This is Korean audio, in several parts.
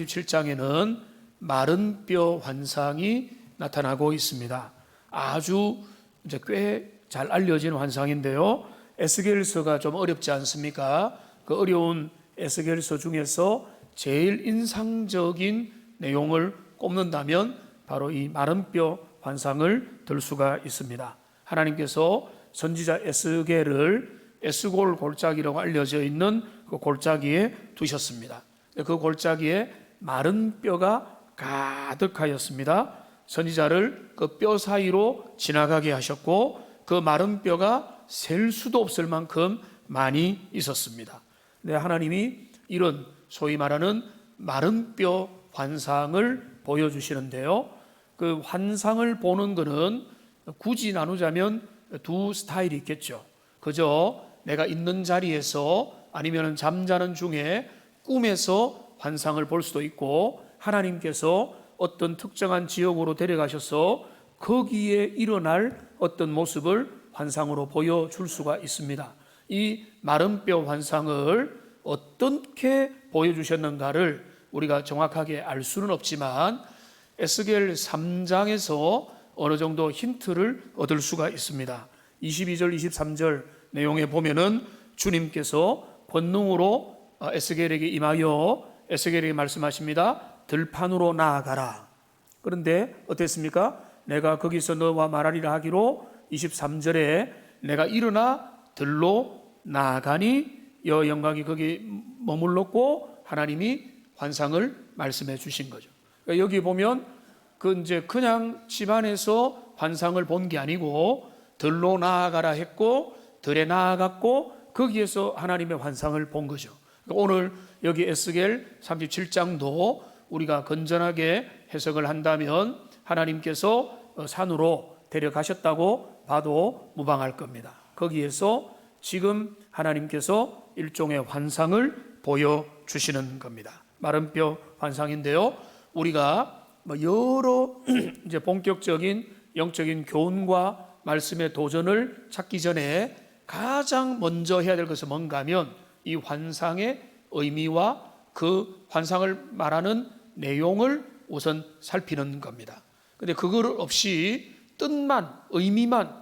17장에는 마른 뼈 환상이 나타나고 있습니다. 아주 이제 꽤 잘 알려진 환상인데요. 에스겔서가 좀 어렵지 않습니까? 그 어려운 에스겔서 중에서 제일 인상적인 내용을 꼽는다면 바로 이 마른 뼈 환상을 들 수가 있습니다. 하나님께서 선지자 에스겔을 에스골 골짜기라고 알려져 있는 그 골짜기에 두셨습니다. 그 골짜기에 마른 뼈가 가득하였습니다. 선지자를 그 뼈 사이로 지나가게 하셨고 그 마른 뼈가 셀 수도 없을 만큼 많이 있었습니다. 네, 하나님이 이런 소위 말하는 마른 뼈 환상을 보여주시는데요. 그 환상을 보는 것은 굳이 나누자면 두 스타일이 있겠죠. 그저 내가 있는 자리에서 아니면 잠자는 중에 꿈에서 환상을 볼 수도 있고, 하나님께서 어떤 특정한 지역으로 데려가셔서 거기에 일어날 어떤 모습을 환상으로 보여줄 수가 있습니다. 이 마른 뼈 환상을 어떻게 보여주셨는가를 우리가 정확하게 알 수는 없지만 에스겔 3장에서 어느 정도 힌트를 얻을 수가 있습니다. 22절 23절 내용에 보면은 주님께서 권능으로 에스겔에게 임하여 에스겔에게 말씀하십니다. 들판으로 나아가라. 그런데 어땠습니까? 내가 거기서 너와 말하리라 하기로 23절에 내가 일어나 들로 나아가니 여호와 영광이 거기 머물렀고 하나님이 환상을 말씀해 주신 거죠. 그러니까 여기 보면 그 이제 그냥 집안에서 환상을 본 게 아니고 들로 나아가라 했고 들에 나아갔고 거기에서 하나님의 환상을 본 거죠. 그러니까 오늘 여기 에스겔 37장도 우리가 건전하게 해석을 한다면 하나님께서 산으로 데려가셨다고 봐도 무방할 겁니다. 거기에서 지금 하나님께서 일종의 환상을 보여주시는 겁니다. 마른 뼈 환상인데요. 우리가 여러 이제 본격적인 영적인 교훈과 말씀의 도전을 찾기 전에 가장 먼저 해야 될 것은 뭔가 하면 이 환상의 의미와 그 환상을 말하는 내용을 우선 살피는 겁니다. 근데 그걸 없이 뜻만, 의미만,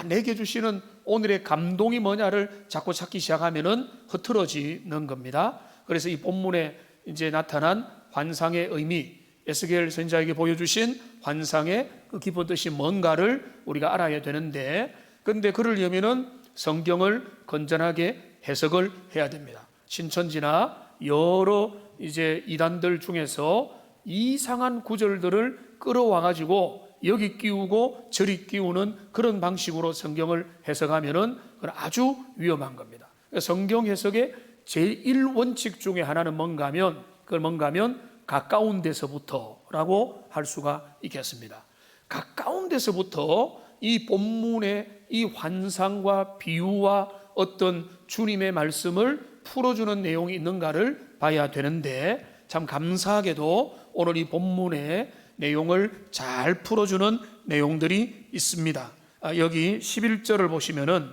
내게 주시는 오늘의 감동이 뭐냐를 자꾸 찾기 시작하면은 흐트러지는 겁니다. 그래서 이 본문에 이제 나타난 환상의 의미, 에스겔 선지자에게 보여주신 환상의 그 깊은 뜻이 뭔가를 우리가 알아야 되는데, 근데 그러려면은 성경을 건전하게 해석을 해야 됩니다. 신천지나 여러 이제 이단들 중에서 이상한 구절들을 끌어와가지고 여기 끼우고 저리 끼우는 그런 방식으로 성경을 해석하면은 그건 아주 위험한 겁니다. 성경 해석의 제1원칙 중에 하나는 뭔가 하면 그걸 뭔가 하면 가까운 데서부터라고 할 수가 있겠습니다. 가까운 데서부터 이 본문의 이 환상과 비유와 어떤 주님의 말씀을 풀어주는 내용이 있는가를 봐야 되는데, 참 감사하게도 오늘 이 본문의 내용을 잘 풀어주는 내용들이 있습니다. 여기 11절을 보시면은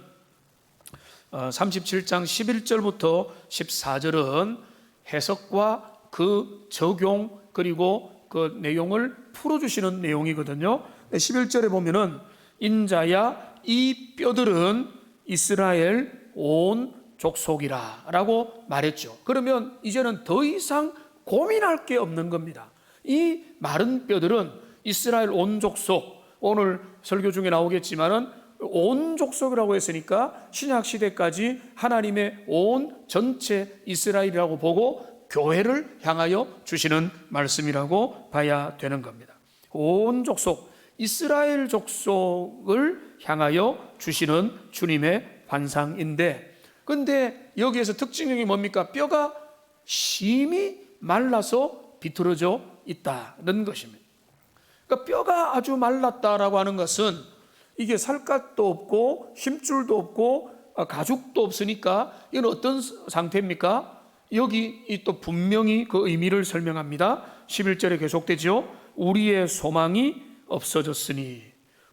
37장 11절부터 14절은 해석과 그 적용 그리고 그 내용을 풀어주시는 내용이거든요. 11절에 보면은 인자야 이 뼈들은 이스라엘 온 족속이라 라고 말했죠. 그러면 이제는 더 이상 고민할 게 없는 겁니다. 이 마른 뼈들은 이스라엘 온 족속, 오늘 설교 중에 나오겠지만은 온 족속이라고 했으니까 신약 시대까지 하나님의 온 전체 이스라엘이라고 보고 교회를 향하여 주시는 말씀이라고 봐야 되는 겁니다. 온 족속, 이스라엘 족속을 향하여 주시는 주님의 환상인데, 근데 여기에서 특징이 뭡니까? 뼈가 심히 말라서 비틀어져 있다는 것입니다. 그러니까 뼈가 아주 말랐다라고 하는 것은 이게 살갗도 없고 힘줄도 없고 가죽도 없으니까 이건 어떤 상태입니까? 여기 또 분명히 그 의미를 설명합니다. 11절에 계속되죠. 우리의 소망이 없어졌으니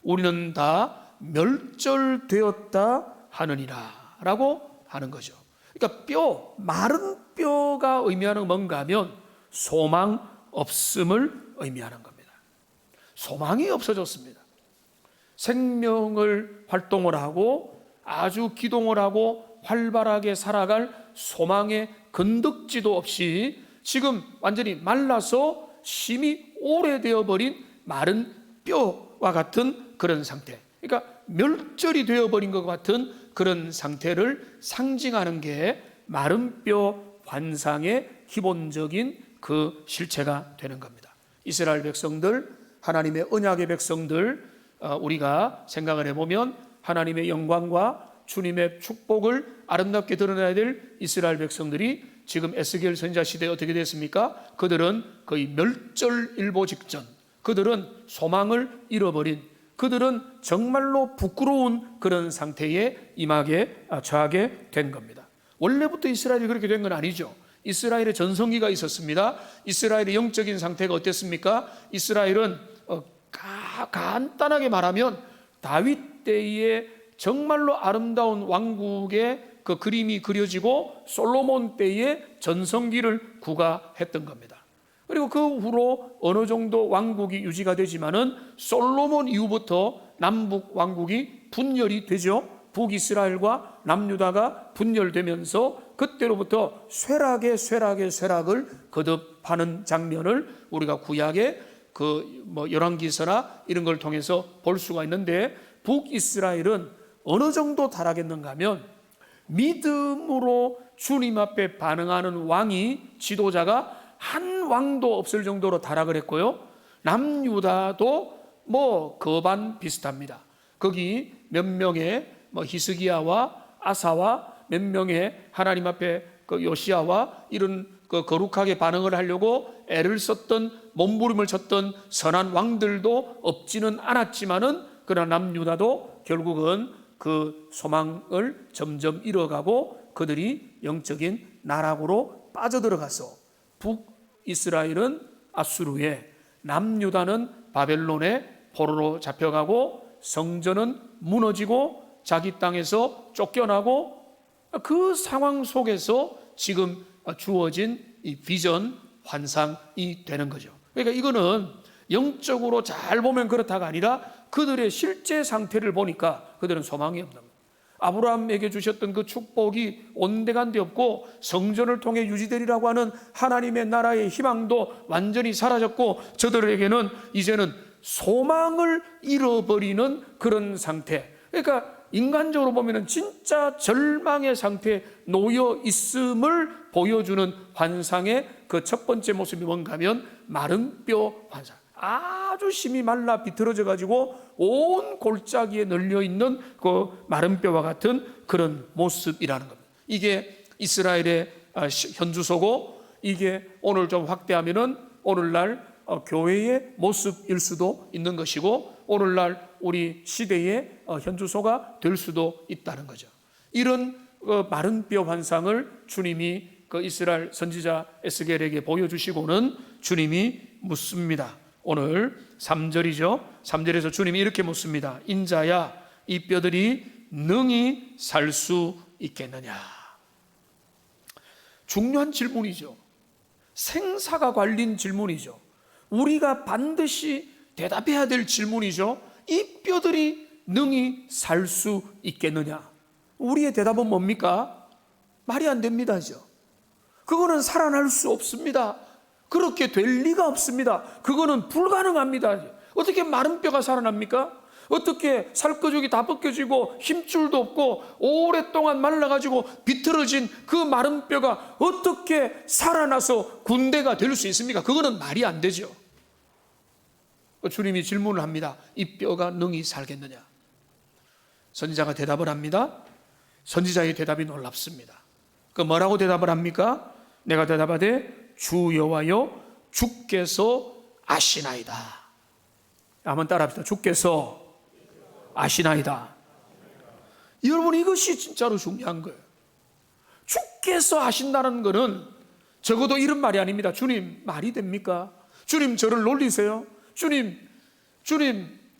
우리는 다 멸절되었다 하느니라 라고 하는 거죠. 그러니까 마른 뼈가 의미하는 뭔가 하면 소망 없음을 의미하는 겁니다. 소망이 없어졌습니다. 생명을 활동을 하고 아주 기동을 하고 활발하게 살아갈 소망의 건덕지도 없이 지금 완전히 말라서 심이 오래되어 버린 마른 뼈와 같은 그런 상태, 그러니까 멸절이 되어버린 것 같은 그런 상태를 상징하는 게 마른 뼈 환상의 기본적인 그 실체가 되는 겁니다. 이스라엘 백성들, 하나님의 언약의 백성들, 우리가 생각을 해보면 하나님의 영광과 주님의 축복을 아름답게 드러내야 될 이스라엘 백성들이 지금 에스겔 선지자 시대에 어떻게 됐습니까? 그들은 거의 멸절일보 직전, 그들은 소망을 잃어버린, 그들은 정말로 부끄러운 그런 상태에 처하게 된 겁니다. 원래부터 이스라엘이 그렇게 된 건 아니죠. 이스라엘의 전성기가 있었습니다. 이스라엘의 영적인 상태가 어땠습니까? 이스라엘은 간단하게 말하면 다윗 때에 정말로 아름다운 왕국의 그 그림이 그려지고 솔로몬 때의 전성기를 구가했던 겁니다. 그리고 그 후로 어느 정도 왕국이 유지가 되지만은 솔로몬 이후부터 남북 왕국이 분열이 되죠. 북이스라엘과 남유다가 분열되면서 그때로부터 쇠락을 거듭하는 장면을 우리가 구약의 열왕기서나 이런 걸 통해서 볼 수가 있는데, 북이스라엘은 어느 정도 타락했는가 하면 믿음으로 주님 앞에 반응하는 왕이, 지도자가 한 왕도 없을 정도로 타락을 했고요. 남유다도 거반 비슷합니다. 거기 몇 명의 히스기야와 아사와 몇 명의 하나님 앞에 요시야와 이런 거룩하게 반응을 하려고 애를 썼던, 몸부림을 쳤던 선한 왕들도 없지는 않았지만은, 그러나 남유다도 결국은 그 소망을 점점 잃어가고 그들이 영적인 나락으로 빠져들어가서 북이스라엘은 아수르에, 남유다는 바벨론의 포로로 잡혀가고 성전은 무너지고 자기 땅에서 쫓겨나고, 그 상황 속에서 지금 주어진 이 비전, 환상이 되는 거죠. 그러니까 이거는 영적으로 잘 보면 그렇다가 아니라 그들의 실제 상태를 보니까 그들은 소망이 없는 거예요. 아브라함에게 주셨던 그 축복이 온데간데 없고 성전을 통해 유지되리라고 하는 하나님의 나라의 희망도 완전히 사라졌고, 저들에게는 이제는 소망을 잃어버리는 그런 상태. 그러니까 인간적으로 보면 진짜 절망의 상태에 놓여 있음을 보여주는 환상의 그 첫 번째 모습이 뭔가 하면 마른 뼈 환상. 아주 심이 말라 비틀어져 가지고 온 골짜기에 널려 있는 그 마른 뼈와 같은 그런 모습이라는 겁니다. 이게 이스라엘의 현주소고, 이게 오늘 좀 확대하면은 오늘날 교회의 모습일 수도 있는 것이고, 오늘날 우리 시대의 현주소가 될 수도 있다는 거죠. 이런 마른 뼈 환상을 주님이 그 이스라엘 선지자 에스겔에게 보여주시고는 주님이 묻습니다. 오늘 3절이죠. 3절에서 주님이 이렇게 묻습니다. 인자야, 이 뼈들이 능히 살 수 있겠느냐. 중요한 질문이죠. 생사가 관린 질문이죠. 우리가 반드시 대답해야 될 질문이죠. 이 뼈들이 능히 살 수 있겠느냐. 우리의 대답은 뭡니까? 말이 안 됩니다. 그거는 살아날 수 없습니다. 그렇게 될 리가 없습니다. 그거는 불가능합니다. 어떻게 마른 뼈가 살아납니까? 어떻게 살거죽이 다 벗겨지고 힘줄도 없고 오랫동안 말라가지고 비틀어진 그 마른 뼈가 어떻게 살아나서 군대가 될 수 있습니까? 그거는 말이 안 되죠. 주님이 질문을 합니다. 이 뼈가 능히 살겠느냐? 선지자가 대답을 합니다. 선지자의 대답이 놀랍습니다. 그 뭐라고 대답을 합니까? 내가 대답하되 주 여호와여, 주께서 아시나이다. 한번 따라합시다. 주께서 아시나이다. 여러분, 이것이 진짜로 중요한 거예요. 주께서 아신다는 것은 적어도 이런 말이 아닙니다. 주님, 말이 됩니까? 주님, 저를 놀리세요? 주님,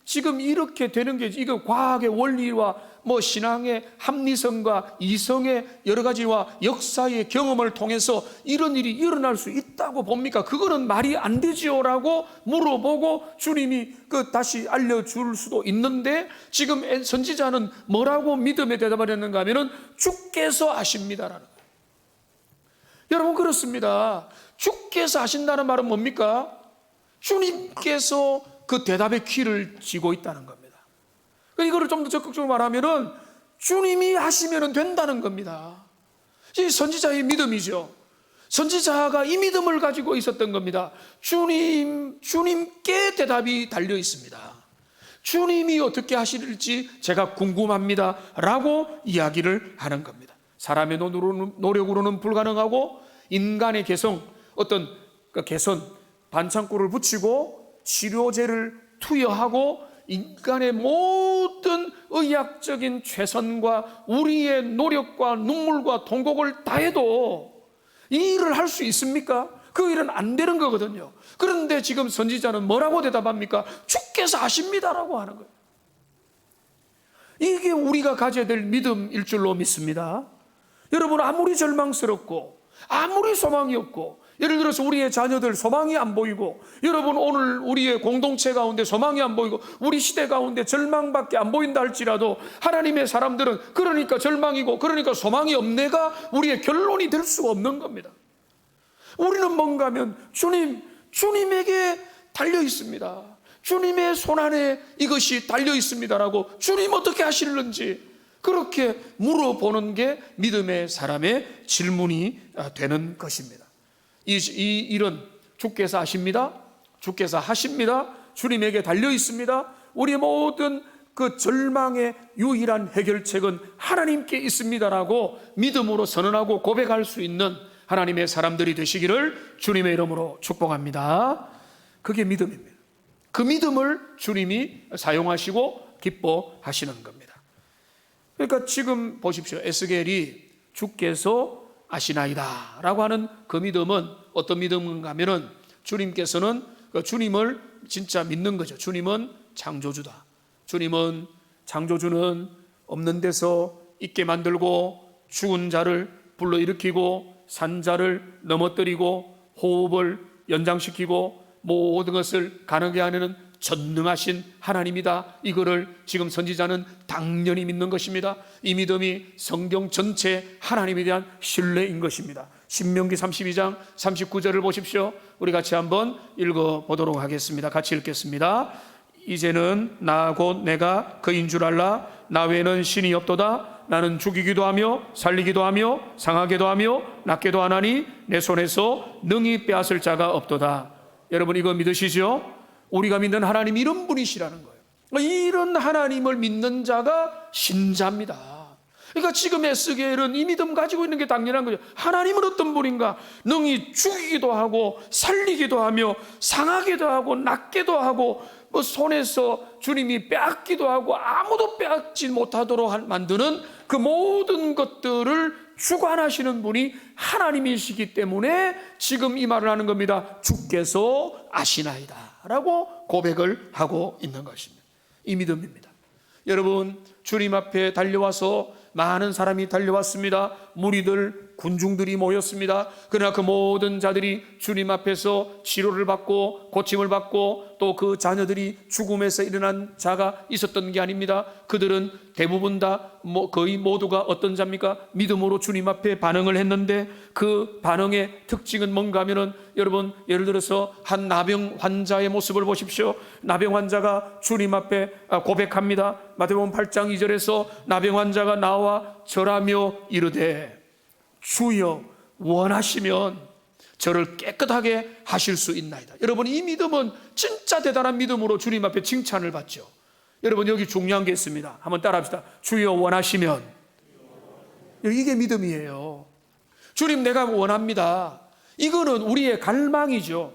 지금 이렇게 되는 게 이거 과학의 원리와 뭐 신앙의 합리성과 이성의 여러 가지와 역사의 경험을 통해서 이런 일이 일어날 수 있다고 봅니까? 그거는 말이 안 되지요라고 물어보고 주님이 다시 알려줄 수도 있는데, 지금 선지자는 뭐라고 믿음에 대답을 했는가 하면은 주께서 아십니다라는 거예요. 여러분, 그렇습니다. 주께서 아신다는 말은 뭡니까? 주님께서 그 대답의 키를 쥐고 있다는 겁니다. 이거를 좀 더 적극적으로 말하면은 주님이 하시면 된다는 겁니다. 이 선지자의 믿음이죠. 선지자가 이 믿음을 가지고 있었던 겁니다. 주님께 대답이 달려 있습니다. 주님이 어떻게 하실지 제가 궁금합니다 라고 이야기를 하는 겁니다. 사람의 노력으로는 불가능하고, 인간의 개성, 어떤 개선, 반창고를 붙이고 치료제를 투여하고 인간의 모든 의학적인 최선과 우리의 노력과 눈물과 통곡을 다해도 이 일을 할 수 있습니까? 그 일은 안 되는 거거든요. 그런데 지금 선지자는 뭐라고 대답합니까? 주께서 아십니다라고 하는 거예요. 이게 우리가 가져야 될 믿음일 줄로 믿습니다. 여러분, 아무리 절망스럽고 아무리 소망이 없고, 예를 들어서 우리의 자녀들 소망이 안 보이고, 여러분 오늘 우리의 공동체 가운데 소망이 안 보이고 우리 시대 가운데 절망밖에 안 보인다 할지라도, 하나님의 사람들은 그러니까 절망이고 그러니까 소망이 없네가 우리의 결론이 될 수가 없는 겁니다. 우리는 뭔가 하면 주님에게 달려 있습니다. 주님의 손안에 이것이 달려 있습니다라고 주님 어떻게 하실는지 그렇게 물어보는 게 믿음의 사람의 질문이 되는 것입니다. 이 일은 주께서 아십니다. 주께서 하십니다. 주님에게 달려 있습니다. 우리의 모든 그 절망의 유일한 해결책은 하나님께 있습니다라고 믿음으로 선언하고 고백할 수 있는 하나님의 사람들이 되시기를 주님의 이름으로 축복합니다. 그게 믿음입니다. 그 믿음을 주님이 사용하시고 기뻐하시는 겁니다. 그러니까 지금 보십시오. 에스겔이 주께서 아시나이다 라고 하는 그 믿음은 어떤 믿음인가 하면은, 주님께서는 주님을 진짜 믿는 거죠. 주님은 창조주다. 주님은 창조주는 없는 데서 있게 만들고, 죽은 자를 불러일으키고, 산 자를 넘어뜨리고, 호흡을 연장시키고 모든 것을 가능하게 하는 전능하신 하나님이다. 이거를 지금 선지자는 당연히 믿는 것입니다. 이 믿음이 성경 전체 하나님에 대한 신뢰인 것입니다. 신명기 32장 39절을 보십시오. 우리 같이 한번 읽어보도록 하겠습니다. 같이 읽겠습니다. 이제는 나 곧 내가 그인 줄 알라. 나 외에는 신이 없도다. 나는 죽이기도 하며 살리기도 하며 상하게도 하며 낫게도 하나니 내 손에서 능히 빼앗을 자가 없도다. 여러분, 이거 믿으시죠? 우리가 믿는 하나님 이런 분이시라는 거예요. 이런 하나님을 믿는 자가 신자입니다. 그러니까 지금 에스겔은 이 믿음 가지고 있는 게 당연한 거죠. 하나님은 어떤 분인가? 능히 죽이기도 하고 살리기도 하며 상하기도 하고 낫게도 하고, 손에서 주님이 빼앗기도 하고 아무도 빼앗지 못하도록 만드는 그 모든 것들을 주관하시는 분이 하나님이시기 때문에 지금 이 말을 하는 겁니다. 주께서 아시나이다 라고 고백을 하고 있는 것입니다. 이 믿음입니다. 여러분, 주님 앞에 달려와서 많은 사람이 달려왔습니다. 무리들, 군중들이 모였습니다. 그러나 그 모든 자들이 주님 앞에서 치료를 받고 고침을 받고 또 그 자녀들이 죽음에서 일어난 자가 있었던 게 아닙니다. 그들은 대부분 다 거의 모두가 어떤 자입니까? 믿음으로 주님 앞에 반응을 했는데, 그 반응의 특징은 뭔가 하면은, 여러분 예를 들어서 한 나병 환자의 모습을 보십시오. 나병 환자가 주님 앞에 고백합니다. 마태복음 8장 2절에서 나병 환자가 나와 절하며 이르되 주여 원하시면 저를 깨끗하게 하실 수 있나이다. 여러분, 이 믿음은 진짜 대단한 믿음으로 주님 앞에 칭찬을 받죠. 여러분, 여기 중요한 게 있습니다. 한번 따라합시다. 주여 원하시면. 이게 믿음이에요. 주님, 내가 원합니다. 이거는 우리의 갈망이죠.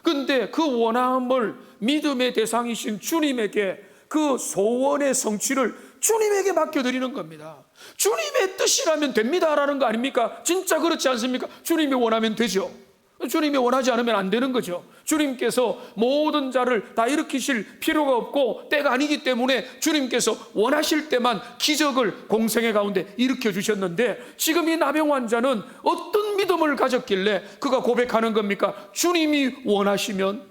그런데 그 원함을 믿음의 대상이신 주님에게, 그 소원의 성취를 주님에게 맡겨드리는 겁니다. 주님의 뜻이라면 됩니다라는 거 아닙니까? 진짜 그렇지 않습니까? 주님이 원하면 되죠. 주님이 원하지 않으면 안 되는 거죠. 주님께서 모든 자를 다 일으키실 필요가 없고 때가 아니기 때문에 주님께서 원하실 때만 기적을 공생의 가운데 일으켜 주셨는데, 지금 이 나병 환자는 어떤 믿음을 가졌길래 그가 고백하는 겁니까? 주님이 원하시면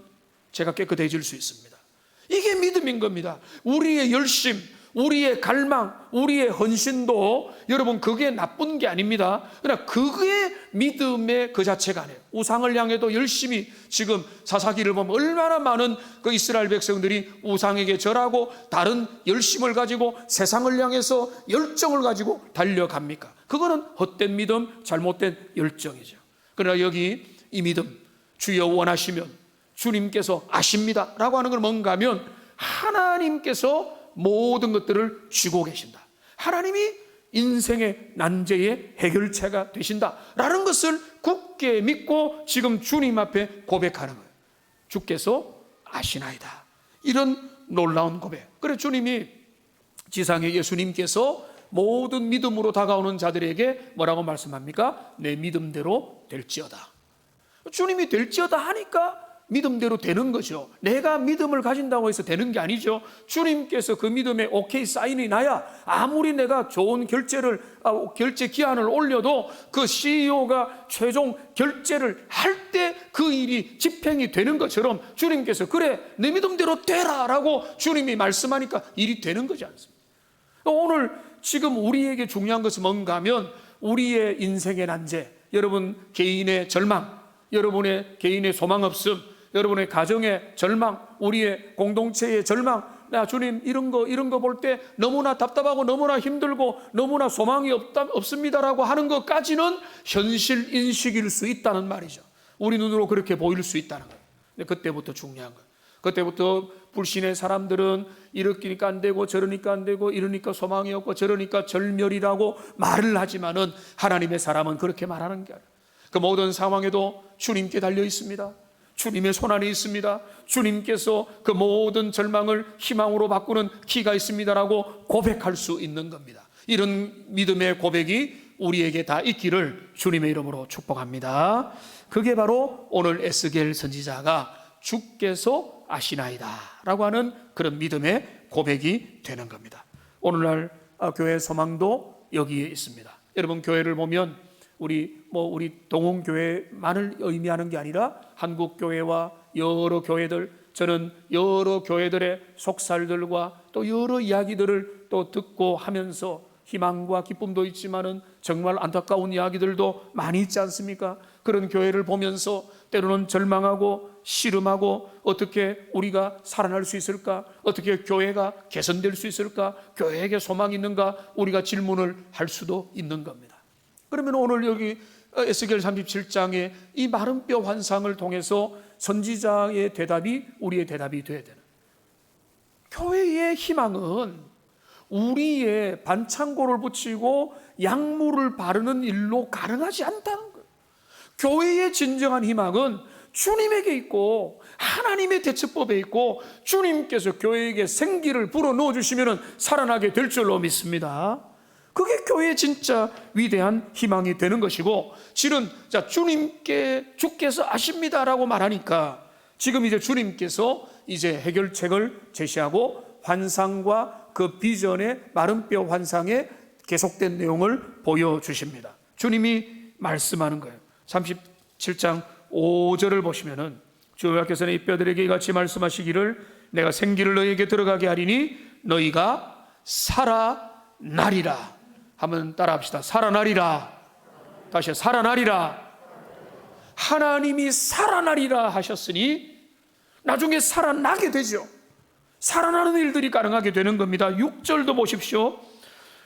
제가 깨끗해질 수 있습니다. 이게 믿음인 겁니다. 우리의 열심, 우리의 갈망, 우리의 헌신도 여러분 그게 나쁜 게 아닙니다. 그러나 그게 믿음의 그 자체가 아니에요. 우상을 향해도 열심히, 지금 사사기를 보면 얼마나 많은 그 이스라엘 백성들이 우상에게 절하고 다른 열심을 가지고 세상을 향해서 열정을 가지고 달려갑니까? 그거는 헛된 믿음, 잘못된 열정이죠. 그러나 여기 이 믿음, 주여 원하시면, 주님께서 아십니다 라고 하는 건 뭔가 하면 하나님께서 모든 것들을 쥐고 계신다, 하나님이 인생의 난제의 해결체가 되신다라는 것을 굳게 믿고 지금 주님 앞에 고백하는 거예요. 주께서 아시나이다, 이런 놀라운 고백. 그래 주님이 지상의 예수님께서 모든 믿음으로 다가오는 자들에게 뭐라고 말씀합니까? 내 믿음대로 될지어다. 주님이 될지어다 하니까 믿음대로 되는 거죠. 내가 믿음을 가진다고 해서 되는 게 아니죠. 주님께서 그 믿음에 오케이 사인이 나야 아무리 내가 좋은 결제 기한을 올려도 그 CEO가 최종 결제를 할 때 그 일이 집행이 되는 것처럼 주님께서 그래 내 믿음대로 되라 라고 주님이 말씀하니까 일이 되는 거지 않습니까? 오늘 지금 우리에게 중요한 것은 뭔가 하면 우리의 인생의 난제, 여러분 개인의 절망, 여러분의 개인의 소망 없음, 여러분의 가정의 절망, 우리의 공동체의 절망, 나 주님 이런 거 볼 때 너무나 답답하고 너무나 힘들고 너무나 소망이 없습니다라고 하는 것까지는 현실 인식일 수 있다는 말이죠. 우리 눈으로 그렇게 보일 수 있다는 거예요. 근데 그때부터 중요한 거예요. 그때부터 불신의 사람들은 이러니까 안 되고 저러니까 안 되고 이러니까 소망이 없고 저러니까 절멸이라고 말을 하지만은 하나님의 사람은 그렇게 말하는 게 아니에요. 그 모든 상황에도 주님께 달려 있습니다. 주님의 손안에 있습니다. 주님께서 그 모든 절망을 희망으로 바꾸는 키가 있습니다라고 고백할 수 있는 겁니다. 이런 믿음의 고백이 우리에게 다 있기를 주님의 이름으로 축복합니다. 그게 바로 오늘 에스겔 선지자가 주께서 아시나이다 라고 하는 그런 믿음의 고백이 되는 겁니다. 오늘날 교회 소망도 여기에 있습니다. 여러분 교회를 보면 우리 동원교회만을 의미하는 게 아니라 한국교회와 여러 교회들, 저는 여러 교회들의 속살들과 또 여러 이야기들을 또 듣고 하면서 희망과 기쁨도 있지만은 정말 안타까운 이야기들도 많이 있지 않습니까? 그런 교회를 보면서 때로는 절망하고 씨름하고 어떻게 우리가 살아날 수 있을까? 어떻게 교회가 개선될 수 있을까? 교회에게 소망이 있는가? 우리가 질문을 할 수도 있는 겁니다. 그러면 오늘 여기 에스겔 37장에 이 마른 뼈 환상을 통해서 선지자의 대답이 우리의 대답이 되어야 되는, 교회의 희망은 우리의 반창고를 붙이고 약물을 바르는 일로 가능하지 않다는 거예요. 교회의 진정한 희망은 주님에게 있고 하나님의 대처법에 있고 주님께서 교회에게 생기를 불어넣어 주시면 살아나게 될 줄로 믿습니다. 그게 교회의 진짜 위대한 희망이 되는 것이고, 실은 주께서 아십니다라고 말하니까 지금 이제 주님께서 이제 해결책을 제시하고 환상과 그 비전의 마른 뼈 환상의 계속된 내용을 보여주십니다. 주님이 말씀하는 거예요. 37장 5절을 보시면은 주께서는 이 뼈들에게 이같이 말씀하시기를 내가 생기를 너희에게 들어가게 하리니 너희가 살아나리라. 한번 따라합시다. 살아나리라. 다시 살아나리라. 하나님이 살아나리라 하셨으니 나중에 살아나게 되죠. 살아나는 일들이 가능하게 되는 겁니다. 6절도 보십시오.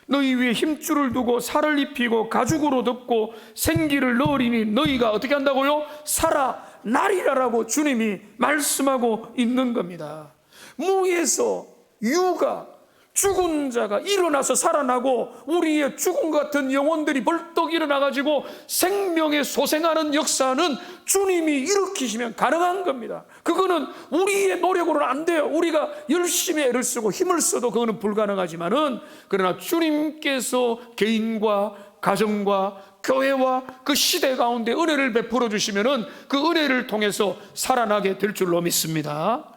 너희 위에 힘줄을 두고 살을 입히고 가죽으로 덮고 생기를 넣으리니 너희가 어떻게 한다고요? 살아나리라라고 주님이 말씀하고 있는 겁니다. 무에서 유가 죽은 자가 일어나서 살아나고 우리의 죽은 같은 영혼들이 벌떡 일어나가지고 생명에 소생하는 역사는 주님이 일으키시면 가능한 겁니다. 그거는 우리의 노력으로는 안 돼요. 우리가 열심히 애를 쓰고 힘을 써도 그거는 불가능하지만은, 그러나 주님께서 개인과 가정과 교회와 그 시대 가운데 은혜를 베풀어 주시면은 그 은혜를 통해서 살아나게 될 줄로 믿습니다.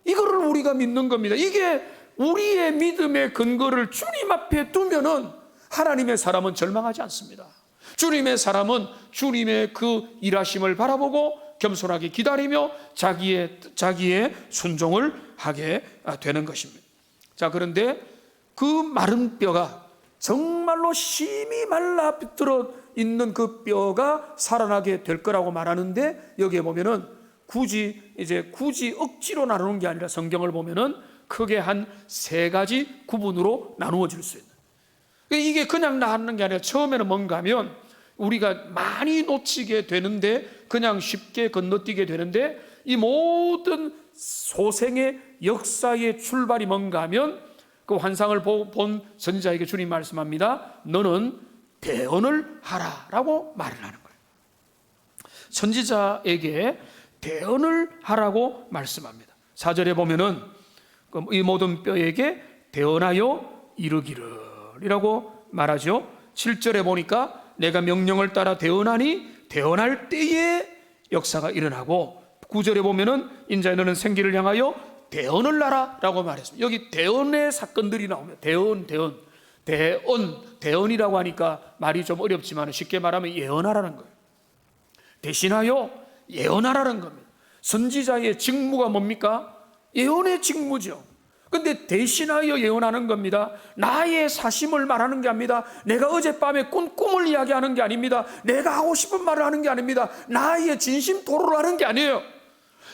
이거를 우리가 믿는 겁니다. 이게 우리의 믿음의 근거를 주님 앞에 두면은 하나님의 사람은 절망하지 않습니다. 주님의 사람은 주님의 그 일하심을 바라보고 겸손하게 기다리며 자기의 순종을 하게 되는 것입니다. 자, 그런데 그 마른 뼈가 정말로 심히 말라 비틀어 있는 그 뼈가 살아나게 될 거라고 말하는데, 여기에 보면은 굳이 억지로 나누는 게 아니라 성경을 보면은 크게 한 3가지 구분으로 나누어질 수 있는, 이게 그냥 나누는 게 아니라 처음에는 뭔가 하면 우리가 많이 놓치게 되는데, 그냥 쉽게 건너뛰게 되는데, 이 모든 소생의 역사의 출발이 뭔가 하면 그 환상을 본 선지자에게 주님 말씀합니다. 너는 대언을 하라 라고 말을 하는 거예요. 선지자에게 대언을 하라고 말씀합니다. 4절에 보면은 이 모든 뼈에게 대언하여 이르기를 이라고 말하죠. 7절에 보니까 내가 명령을 따라 대언하니 대언할 때에 역사가 일어나고, 9절에 보면은 인자의 너는 생기를 향하여 대언을 하라 라고 말했습니다. 여기 대언의 사건들이 나오면 대언이라고 하니까 말이 좀 어렵지만 쉽게 말하면 예언하라는 거예요. 대신하여 예언하라는 겁니다. 선지자의 직무가 뭡니까? 예언의 직무죠. 근데 대신하여 예언하는 겁니다. 나의 사심을 말하는 게 아닙니다. 내가 어젯밤에 꾼 꿈을 이야기하는 게 아닙니다. 내가 하고 싶은 말을 하는 게 아닙니다. 나의 진심 토로를 하는 게 아니에요.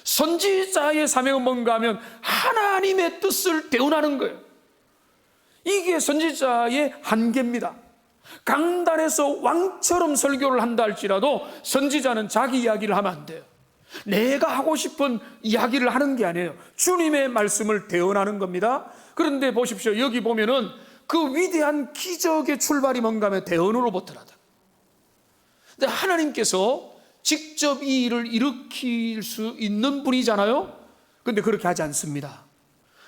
선지자의 사명은 뭔가 하면 하나님의 뜻을 대언하는 거예요. 이게 선지자의 한계입니다. 강단에서 왕처럼 설교를 한다 할지라도 선지자는 자기 이야기를 하면 안 돼요. 내가 하고 싶은 이야기를 하는 게 아니에요. 주님의 말씀을 대언하는 겁니다. 그런데 보십시오. 여기 보면은 그 위대한 기적의 출발이 뭔가 하면 대언으로부터 나다. 근데 하나님께서 직접 이 일을 일으킬 수 있는 분이잖아요. 그런데 그렇게 하지 않습니다.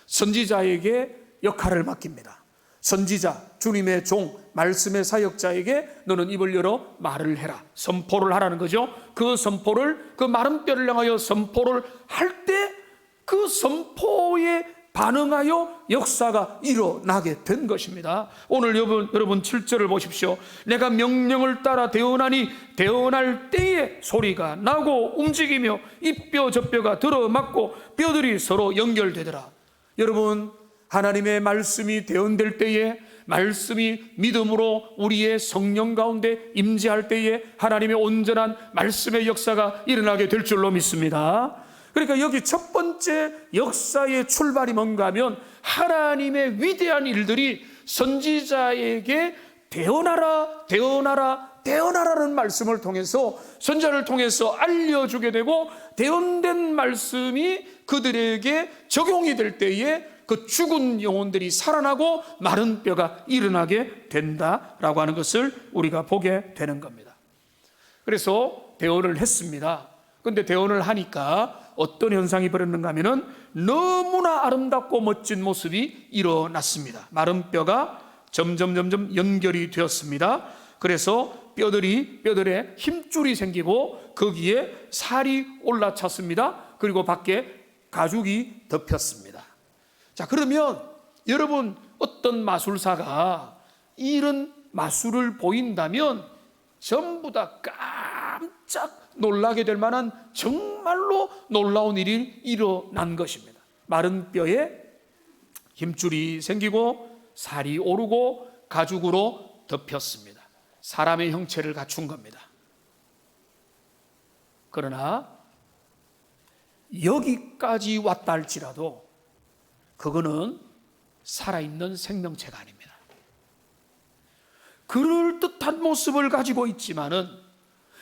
선지자에게 역할을 맡깁니다. 선지자, 주님의 종, 말씀의 사역자에게 너는 입을 열어 말을 해라, 선포를 하라는 거죠. 그 선포를, 그 마른 뼈를 향하여 선포를 할 때 그 선포에 반응하여 역사가 일어나게 된 것입니다. 오늘 여러분 7절을 보십시오. 내가 명령을 따라 대언하니 대언할 때에 소리가 나고 움직이며 이 뼈 저 뼈가 들어맞고 뼈들이 서로 연결되더라. 여러분, 하나님의 말씀이 대언될 때에, 말씀이 믿음으로 우리의 성령 가운데 임재할 때에 하나님의 온전한 말씀의 역사가 일어나게 될 줄로 믿습니다. 그러니까 여기 첫 번째 역사의 출발이 뭔가 하면 하나님의 위대한 일들이 선지자에게 대언하라, 대언하라, 대언하라는 말씀을 통해서, 선자를 통해서 알려주게 되고, 대언된 말씀이 그들에게 적용이 될 때에 그 죽은 영혼들이 살아나고 마른 뼈가 일어나게 된다라고 하는 것을 우리가 보게 되는 겁니다. 그래서 대언을 했습니다. 그런데 대언을 하니까 어떤 현상이 벌어졌는가 하면은 너무나 아름답고 멋진 모습이 일어났습니다. 마른 뼈가 점점 연결이 되었습니다. 그래서 뼈들에 힘줄이 생기고 거기에 살이 올라찼습니다. 그리고 밖에 가죽이 덮였습니다. 자, 그러면 여러분, 어떤 마술사가 이런 마술을 보인다면 전부 다 깜짝 놀라게 될 만한 정말로 놀라운 일이 일어난 것입니다. 마른 뼈에 힘줄이 생기고 살이 오르고 가죽으로 덮였습니다. 사람의 형체를 갖춘 겁니다. 그러나 여기까지 왔다 할지라도 그거는 살아있는 생명체가 아닙니다. 그럴듯한 모습을 가지고 있지만은,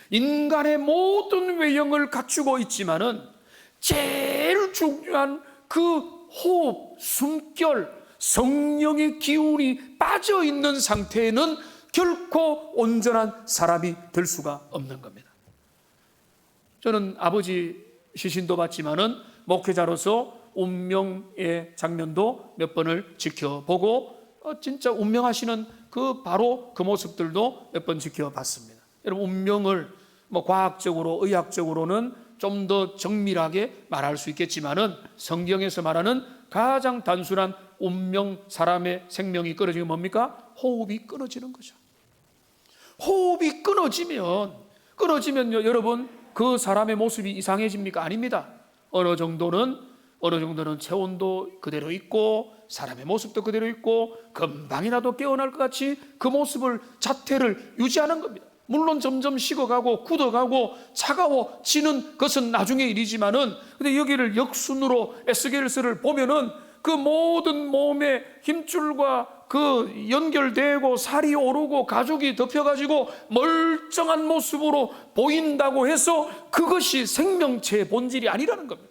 인간의 모든 외형을 갖추고 있지만은, 제일 중요한 그 호흡, 숨결, 성령의 기운이 빠져 있는 상태에는 결코 온전한 사람이 될 수가 없는 겁니다. 저는 아버지 시신도 봤지만은 목회자로서 운명의 장면도 몇 번을 지켜보고 진짜 운명하시는 바로 그 모습들도 몇 번 지켜봤습니다. 여러분, 운명을 과학적으로, 의학적으로는 좀 더 정밀하게 말할 수 있겠지만은 성경에서 말하는 가장 단순한 운명, 사람의 생명이 끊어지는 게 뭡니까? 호흡이 끊어지는 거죠. 호흡이 끊어지면요, 여러분, 그 사람의 모습이 이상해집니까? 아닙니다. 어느 정도는 체온도 그대로 있고 사람의 모습도 그대로 있고 금방이라도 깨어날 것 같이 그 모습을, 자태를 유지하는 겁니다. 물론 점점 식어가고 굳어가고 차가워지는 것은 나중의 일이지만은, 근데 여기를 역순으로 에스겔서를 보면은 그 모든 몸의 힘줄과 연결되고 살이 오르고 가죽이 덮여가지고 멀쩡한 모습으로 보인다고 해서 그것이 생명체의 본질이 아니라는 겁니다.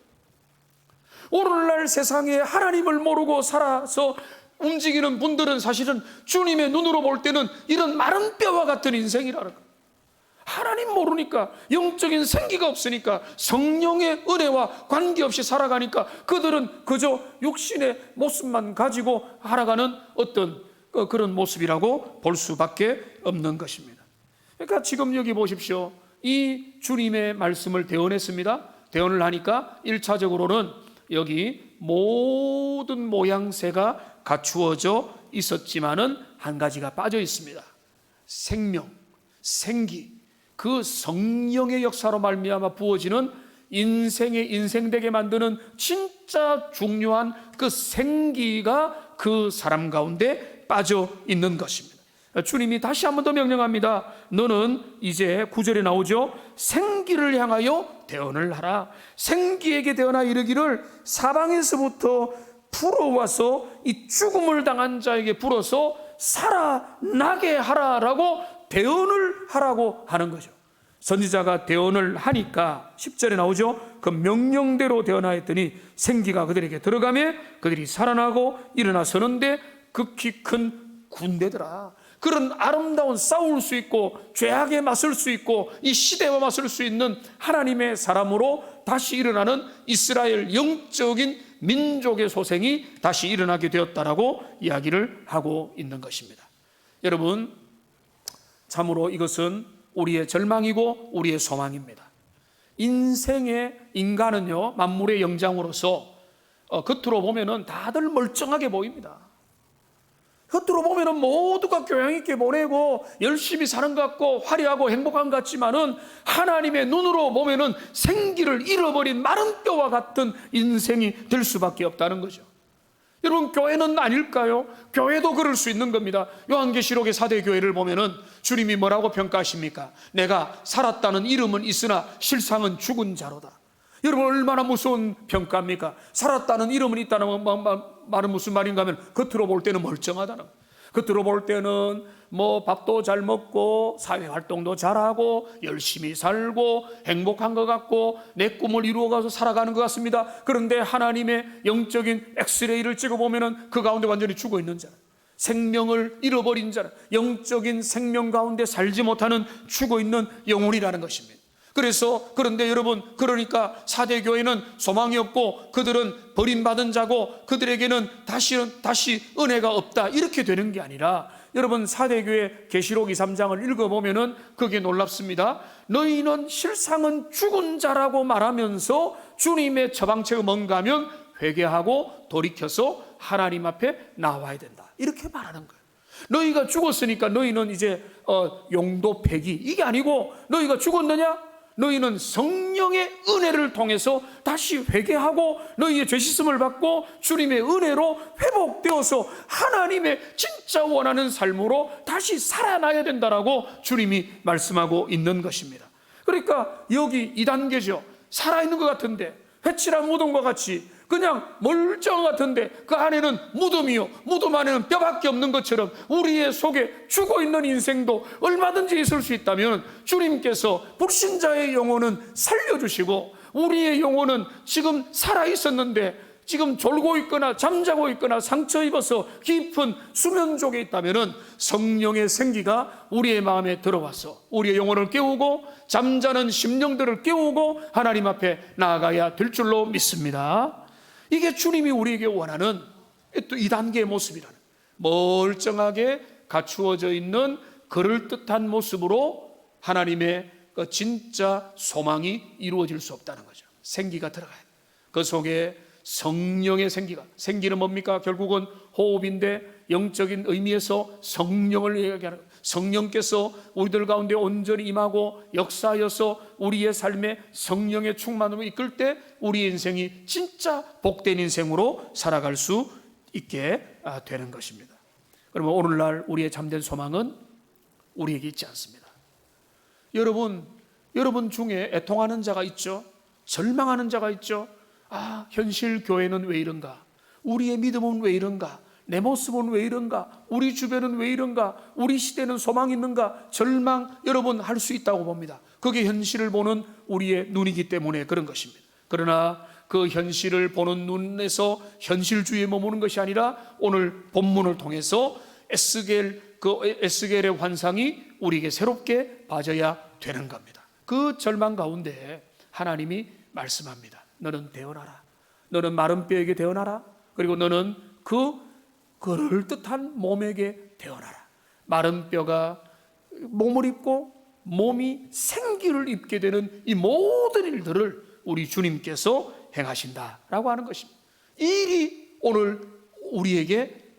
오늘날 세상에 하나님을 모르고 살아서 움직이는 분들은 사실은 주님의 눈으로 볼 때는 이런 마른 뼈와 같은 인생이라는 겁니다. 하나님 모르니까, 영적인 생기가 없으니까, 성령의 은혜와 관계없이 살아가니까 그들은 그저 육신의 모습만 가지고 살아가는 어떤 그런 모습이라고 볼 수밖에 없는 것입니다. 그러니까 지금 여기 보십시오. 이 주님의 말씀을 대언했습니다. 대언을 하니까 1차적으로는 여기 모든 모양새가 갖추어져 있었지만은 한 가지가 빠져 있습니다. 생명, 생기, 그 성령의 역사로 말미암아 부어지는 인생되게 만드는 진짜 중요한 그 생기가 그 사람 가운데 빠져 있는 것입니다. 주님이 다시 한 번 더 명령합니다. 너는 이제 9절에 나오죠. 생기를 향하여 대언을 하라. 생기에게 대언하 이르기를 사방에서부터 불어와서 이 죽음을 당한 자에게 불어서 살아나게 하라라고 대언을 하라고 하는 거죠. 선지자가 대언을 하니까 10절에 나오죠. 그 명령대로 대언하였더니 생기가 그들에게 들어가며 그들이 살아나고 일어나 서는데 극히 큰 군대더라. 그런 아름다운, 싸울 수 있고 죄악에 맞설 수 있고 이 시대와 맞설 수 있는 하나님의 사람으로 다시 일어나는 이스라엘 영적인 민족의 소생이 다시 일어나게 되었다라고 이야기를 하고 있는 것입니다. 여러분, 참으로 이것은 우리의 절망이고 우리의 소망입니다. 인간은요, 만물의 영장으로서 겉으로 보면은 다들 멀쩡하게 보입니다. 겉으로 보면은 모두가 교양 있게 보내고 열심히 사는 것 같고 화려하고 행복한 것 같지만은 하나님의 눈으로 보면은 생기를 잃어버린 마른 뼈와 같은 인생이 될 수밖에 없다는 거죠. 여러분, 교회는 아닐까요? 교회도 그럴 수 있는 겁니다. 요한계시록의 4대 교회를 보면은 주님이 뭐라고 평가하십니까? 내가 살았다는 이름은 있으나 실상은 죽은 자로다. 여러분, 얼마나 무서운 평가입니까? 살았다는 이름은 있다는 말은 무슨 말인가 하면 겉으로 볼 때는 멀쩡하다는 거예요. 겉으로 볼 때는 밥도 잘 먹고 사회활동도 잘하고 열심히 살고 행복한 것 같고 내 꿈을 이루어가서 살아가는 것 같습니다. 그런데 하나님의 영적인 엑스레이를 찍어보면 그 가운데 완전히 죽어 있는 자는, 생명을 잃어버린 자는, 영적인 생명 가운데 살지 못하는 죽어 있는 영혼이라는 것입니다. 그런데 여러분, 그러니까 4대 교회는 소망이 없고 그들은 버림받은 자고 그들에게는 다시 은혜가 없다, 이렇게 되는 게 아니라, 여러분, 4대 교회 계시록 2, 3장을 읽어보면은 그게 놀랍습니다. 너희는 실상은 죽은 자라고 말하면서 주님의 처방책은 뭔가 하면 회개하고 돌이켜서 하나님 앞에 나와야 된다, 이렇게 말하는 거예요. 너희가 죽었으니까 너희는 이제 용도 폐기, 이게 아니고, 너희가 죽었느냐? 너희는 성령의 은혜를 통해서 다시 회개하고 너희의 죄 씻음을 받고 주님의 은혜로 회복되어서 하나님의 진짜 원하는 삶으로 다시 살아나야 된다라고 주님이 말씀하고 있는 것입니다. 그러니까 여기 2단계죠. 살아있는 것 같은데, 회칠한 무덤과 같이 그냥 멀쩡한 것 같은데 그 안에는 무덤이요, 무덤 안에는 뼈밖에 없는 것처럼 우리의 속에 죽어있는 인생도 얼마든지 있을 수 있다면, 주님께서 불신자의 영혼은 살려주시고 우리의 영혼은 지금 살아있었는데 지금 졸고 있거나 잠자고 있거나 상처 입어서 깊은 수면족에 있다면 성령의 생기가 우리의 마음에 들어와서 우리의 영혼을 깨우고 잠자는 심령들을 깨우고 하나님 앞에 나아가야 될 줄로 믿습니다. 이게 주님이 우리에게 원하는 또 2단계의 모습이라는, 멀쩡하게 갖추어져 있는 그럴듯한 모습으로 하나님의 그 진짜 소망이 이루어질 수 없다는 거죠. 생기가 들어가야 돼요. 그 속에 성령의 생기는 뭡니까? 결국은 호흡인데 영적인 의미에서 성령을 얘기하는 거예요. 성령께서 우리들 가운데 온전히 임하고 역사하여서 우리의 삶에 성령의 충만으로 이끌 때 우리의 인생이 진짜 복된 인생으로 살아갈 수 있게 되는 것입니다. 그러면 오늘날 우리의 참된 소망은 우리에게 있지 않습니다. 여러분 중에 애통하는 자가 있죠. 절망하는 자가 있죠. 현실 교회는 왜 이런가? 우리의 믿음은 왜 이런가? 내 모습은 왜 이런가? 우리 주변은 왜 이런가? 우리 시대는 소망이 있는가? 절망 여러분 할 수 있다고 봅니다. 그게 현실을 보는 우리의 눈이기 때문에 그런 것입니다. 그러나 그 현실을 보는 눈에서 현실주의에 머무는 것이 아니라 오늘 본문을 통해서 에스겔의 환상이 우리에게 새롭게 봐져야 되는 겁니다. 그 절망 가운데 하나님이 말씀합니다. 너는 대언하라. 너는 마른 뼈에게 대언하라. 그리고 너는 그럴듯한 몸에게 대언하라. 마른 뼈가 몸을 입고 몸이 생기를 입게 되는 이 모든 일들을 우리 주님께서 행하신다라고 하는 것입니다. 이 일이 오늘 우리에게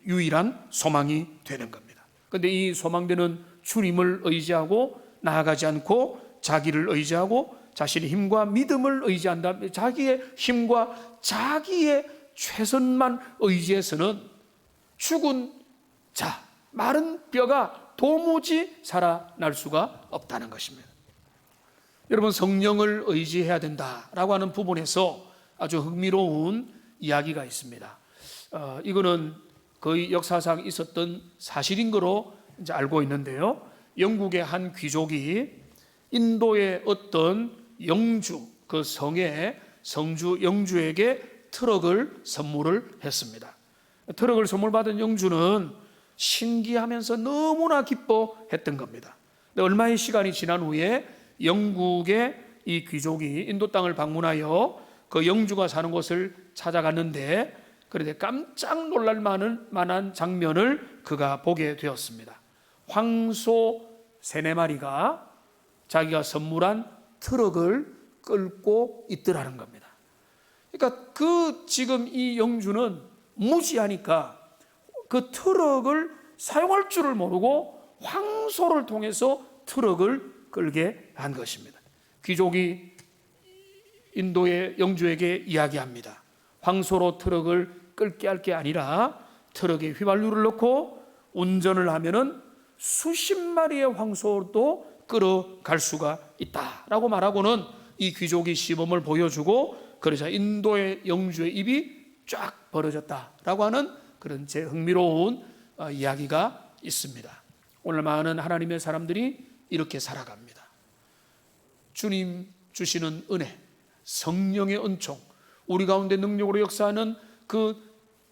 유일한 소망이 되는 겁니다. 그런데 이 소망되는 주님을 의지하고 나아가지 않고 자기를 의지하고 자신의 힘과 믿음을 의지한다. 자기의 힘과 자기의 최선만 의지해서는 죽은 자, 마른 뼈가 도무지 살아날 수가 없다는 것입니다. 여러분, 성령을 의지해야 된다라고 하는 부분에서 아주 흥미로운 이야기가 있습니다. 이거는 거의 역사상 있었던 사실인 거로 이제 알고 있는데요. 영국의 한 귀족이 인도의 어떤 영주, 그 성의 성주 영주에게 트럭을 선물을 했습니다. 트럭을 선물 받은 영주는 신기하면서 너무나 기뻐했던 겁니다. 근데 얼마의 시간이 지난 후에 영국의 이 귀족이 인도 땅을 방문하여 그 영주가 사는 곳을 찾아갔는데, 그런데 깜짝 놀랄 만한 장면을 그가 보게 되었습니다. 황소 3-4마리가 자기가 선물한 트럭을 끌고 있더라는 겁니다. 그러니까 지금 이 영주는 무지하니까 그 트럭을 사용할 줄을 모르고 황소를 통해서 트럭을 끌게 한 것입니다. 귀족이 인도의 영주에게 이야기합니다. 황소로 트럭을 끌게 할 게 아니라 트럭에 휘발유를 넣고 운전을 하면은 수십 마리의 황소도 끌어갈 수가 있다라고 말하고는 이 귀족이 시범을 보여주고, 그러자 인도의 영주의 입이 쫙 벌어졌다라고 하는 그런 제 흥미로운 이야기가 있습니다. 오늘 많은 하나님의 사람들이 이렇게 살아갑니다. 주님 주시는 은혜, 성령의 은총, 우리 가운데 능력으로 역사하는 그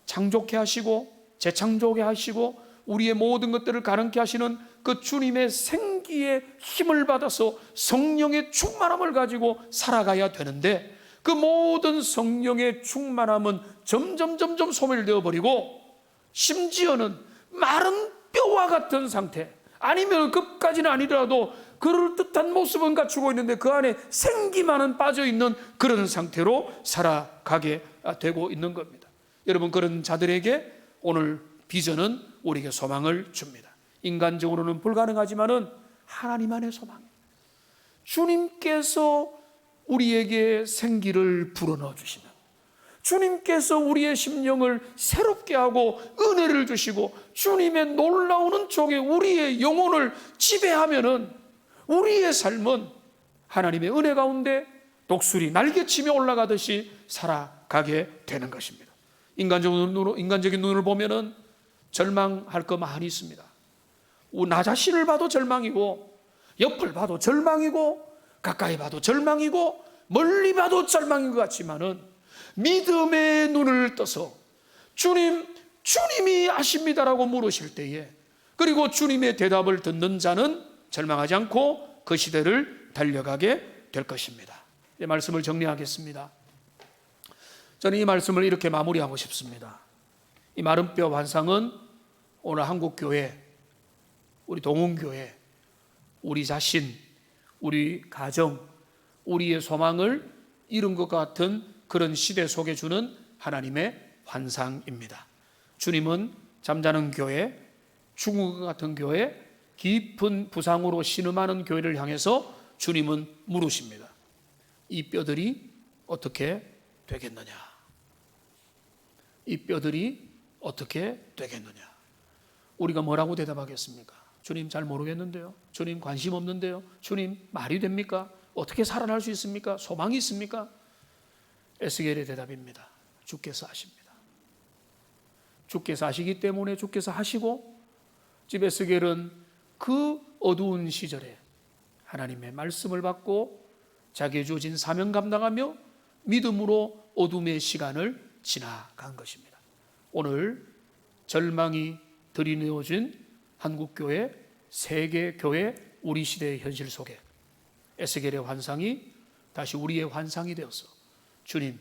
창조케 하시고 재창조케 하시고 우리의 모든 것들을 가능케 하시는 그 주님의 생기의 힘을 받아서 성령의 충만함을 가지고 살아가야 되는데, 그 모든 성령의 충만함은 점점 소멸되어 버리고 심지어는 마른 뼈와 같은 상태, 아니면 그까지는 아니더라도 그럴듯한 모습은 갖추고 있는데 그 안에 생기만은 빠져있는 그런 상태로 살아가게 되고 있는 겁니다. 여러분, 그런 자들에게 오늘 비전은 우리에게 소망을 줍니다. 인간적으로는 불가능하지만은 하나님 안의 소망입니다. 주님께서 우리에게 생기를 불어넣어 주시는, 주님께서 우리의 심령을 새롭게 하고 은혜를 주시고 주님의 놀라운 은총에 우리의 영혼을 지배하면은 우리의 삶은 하나님의 은혜 가운데 독수리 날개치며 올라가듯이 살아가게 되는 것입니다. 인간적인 눈으로 보면은 절망할 거 많이 있습니다. 나 자신을 봐도 절망이고, 옆을 봐도 절망이고, 가까이 봐도 절망이고, 멀리 봐도 절망인 것 같지만은 믿음의 눈을 떠서 주님이 아십니다라고 물으실 때에, 그리고 주님의 대답을 듣는 자는 절망하지 않고 그 시대를 달려가게 될 것입니다. 이 말씀을 정리하겠습니다. 저는 이 말씀을 이렇게 마무리하고 싶습니다. 이 마른 뼈 환상은 오늘 한국교회, 우리 동원교회, 우리 자신, 우리 가정, 우리의 소망을 이룬 것 같은 그런 시대 속에 주는 하나님의 환상입니다. 주님은 잠자는 교회, 죽은 것 같은 교회, 깊은 부상으로 신음하는 교회를 향해서 주님은 물으십니다. 이 뼈들이 어떻게 되겠느냐? 이 뼈들이 어떻게 되겠느냐? 우리가 뭐라고 대답하겠습니까? 주님 잘 모르겠는데요. 주님 관심 없는데요. 주님 말이 됩니까? 어떻게 살아날 수 있습니까? 소망이 있습니까? 에스겔의 대답입니다. 주께서 하십니다. 주께서 하시기 때문에 주께서 하시고, 집 에스겔은 그 어두운 시절에 하나님의 말씀을 받고 자기의 주어진 사명 감당하며 믿음으로 어둠의 시간을 지나간 것입니다. 오늘 절망이 들이누어진 한국교회, 세계교회, 우리 시대의 현실 속에 에스겔의 환상이 다시 우리의 환상이 되어서 주님,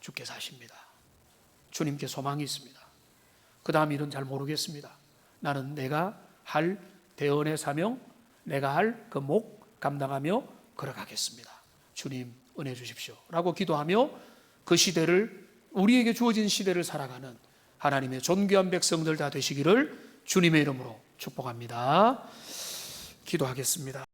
주께서 하십니다. 주님께 소망이 있습니다. 그 다음 일은 잘 모르겠습니다. 나는 내가 할 대언의 사명, 내가 할 그 목 감당하며 걸어가겠습니다. 주님 은혜 주십시오 라고 기도하며 그 시대를, 우리에게 주어진 시대를 살아가는 하나님의 존귀한 백성들 다 되시기를 주님의 이름으로 축복합니다. 기도하겠습니다.